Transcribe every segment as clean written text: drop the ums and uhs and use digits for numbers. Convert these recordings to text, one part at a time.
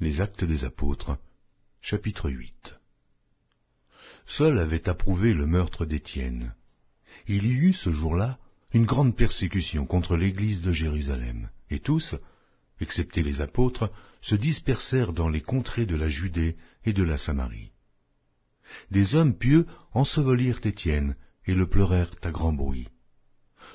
Les Actes des Apôtres, chapitre 8. Saul avait approuvé le meurtre d'Étienne. Il y eut ce jour-là une grande persécution contre l'église de Jérusalem, et tous, excepté les apôtres, se dispersèrent dans les contrées de la Judée et de la Samarie. Des hommes pieux ensevelirent Étienne et le pleurèrent à grand bruit.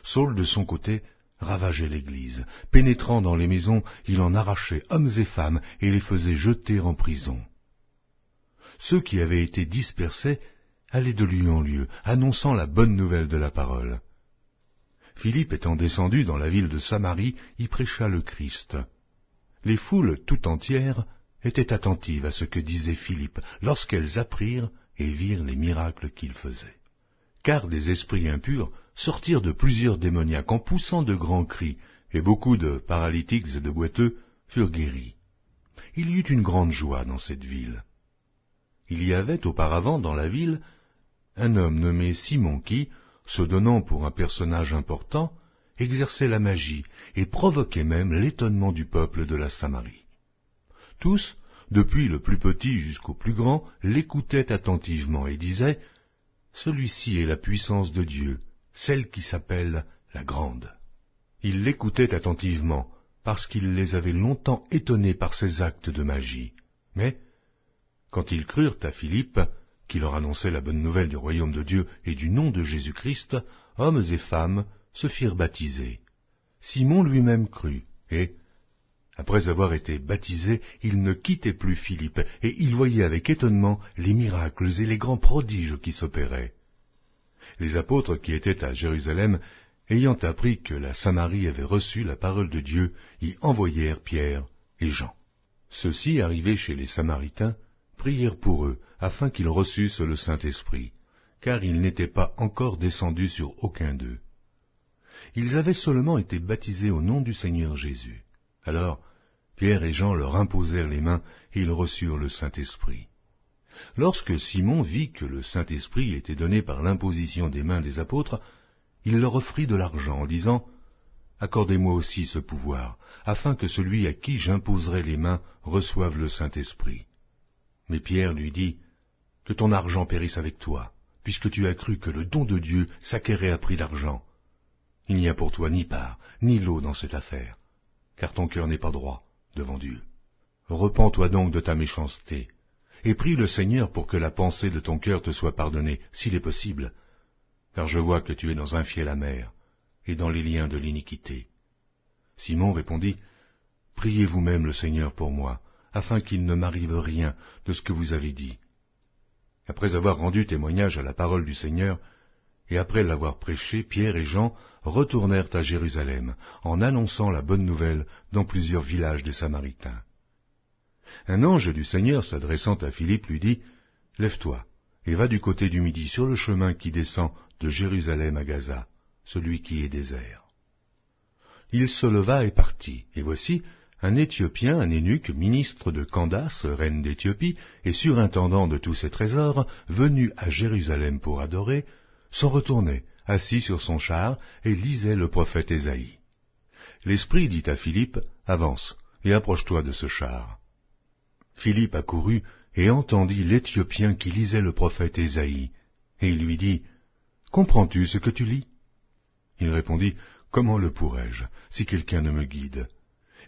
Saul, de son côté, ravageait l'église. Pénétrant dans les maisons, il en arrachait hommes et femmes et les faisait jeter en prison. Ceux qui avaient été dispersés allaient de lieu en lieu, annonçant la bonne nouvelle de la parole. Philippe étant descendu dans la ville de Samarie, y prêcha le Christ. Les foules tout entières étaient attentives à ce que disait Philippe, lorsqu'elles apprirent et virent les miracles qu'il faisait. Car des esprits impurs sortirent de plusieurs démoniaques en poussant de grands cris, et beaucoup de paralytiques et de boiteux furent guéris. Il y eut une grande joie dans cette ville. Il y avait auparavant dans la ville un homme nommé Simon qui, se donnant pour un personnage important, exerçait la magie et provoquait même l'étonnement du peuple de la Samarie. Tous, depuis le plus petit jusqu'au plus grand, l'écoutaient attentivement et disaient « Celui-ci est la puissance de Dieu, celle qui s'appelle la Grande. » Ils l'écoutaient attentivement, parce qu'il les avait longtemps étonnés par ses actes de magie. Mais, quand ils crurent à Philippe, qui leur annonçait la bonne nouvelle du royaume de Dieu et du nom de Jésus-Christ, hommes et femmes se firent baptiser. Simon lui-même crut, et, après avoir été baptisé, il ne quittait plus Philippe, et il voyait avec étonnement les miracles et les grands prodiges qui s'opéraient. Les apôtres qui étaient à Jérusalem, ayant appris que la Samarie avait reçu la parole de Dieu, y envoyèrent Pierre et Jean. Ceux-ci, arrivés chez les Samaritains, prièrent pour eux, afin qu'ils reçussent le Saint-Esprit, car il n'était pas encore descendu sur aucun d'eux. Ils avaient seulement été baptisés au nom du Seigneur Jésus. Alors, Pierre et Jean leur imposèrent les mains, et ils reçurent le Saint-Esprit. Lorsque Simon vit que le Saint-Esprit était donné par l'imposition des mains des apôtres, il leur offrit de l'argent en disant « Accordez-moi aussi ce pouvoir, afin que celui à qui j'imposerai les mains reçoive le Saint-Esprit. » Mais Pierre lui dit « Que ton argent périsse avec toi, puisque tu as cru que le don de Dieu s'acquérait à prix d'argent. Il n'y a pour toi ni part, ni lot dans cette affaire, car ton cœur n'est pas droit devant Dieu. Repens-toi donc de ta méchanceté, et prie le Seigneur pour que la pensée de ton cœur te soit pardonnée, s'il est possible, car je vois que tu es dans un fiel amer, et dans les liens de l'iniquité. » Simon répondit « Priez vous-même le Seigneur pour moi, afin qu'il ne m'arrive rien de ce que vous avez dit. » Après avoir rendu témoignage à la parole du Seigneur, et après l'avoir prêché, Pierre et Jean retournèrent à Jérusalem, en annonçant la bonne nouvelle dans plusieurs villages des Samaritains. Un ange du Seigneur s'adressant à Philippe lui dit « Lève-toi, et va du côté du midi sur le chemin qui descend de Jérusalem à Gaza, celui qui est désert. » Il se leva et partit, et voici, un Éthiopien, un eunuque, ministre de Candace, reine d'Éthiopie, et surintendant de tous ses trésors, venu à Jérusalem pour adorer, s'en retournait, assis sur son char, et lisait le prophète Ésaïe. L'Esprit dit à Philippe, « Avance, et approche-toi de ce char. » Philippe accourut et entendit l'Éthiopien qui lisait le prophète Ésaïe, et il lui dit, « Comprends-tu ce que tu lis ?» Il répondit, « Comment le pourrais-je, si quelqu'un ne me guide ?»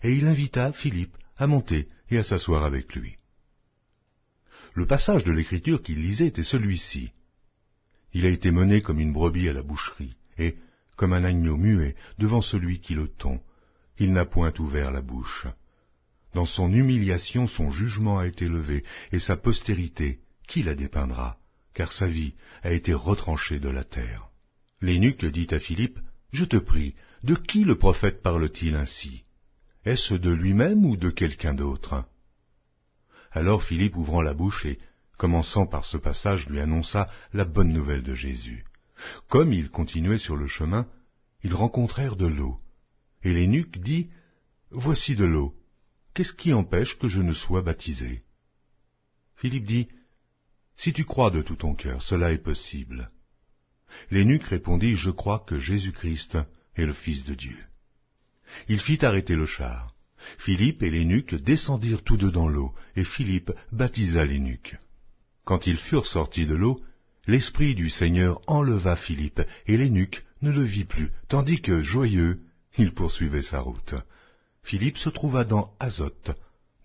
Et il invita Philippe à monter et à s'asseoir avec lui. Le passage de l'Écriture qu'il lisait était celui-ci. Il a été mené comme une brebis à la boucherie, et, comme un agneau muet devant celui qui le tond, il n'a point ouvert la bouche. Dans son humiliation, son jugement a été levé, et sa postérité, qui la dépeindra, car sa vie a été retranchée de la terre. L'eunuque dit à Philippe, « Je te prie, de qui le prophète parle-t-il ainsi ? Est-ce de lui-même ou de quelqu'un d'autre ?» Alors Philippe, ouvrant la bouche et, commençant par ce passage, lui annonça la bonne nouvelle de Jésus. Comme ils continuaient sur le chemin, ils rencontrèrent de l'eau. Et l'eunuque dit, « Voici de l'eau. Qu'est-ce qui empêche que je ne sois baptisé ?» Philippe dit, « Si tu crois de tout ton cœur, cela est possible. » L'eunuque répondit, « Je crois que Jésus-Christ est le Fils de Dieu. » Il fit arrêter le char, Philippe et l'eunuque descendirent tous deux dans l'eau, et Philippe baptisa l'eunuque. Quand ils furent sortis de l'eau, l'Esprit du Seigneur enleva Philippe, et l'eunuque ne le vit plus, tandis que, joyeux, il poursuivait sa route. Philippe se trouva dans Azote,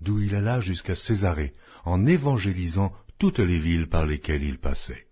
d'où il alla jusqu'à Césarée, en évangélisant toutes les villes par lesquelles il passait.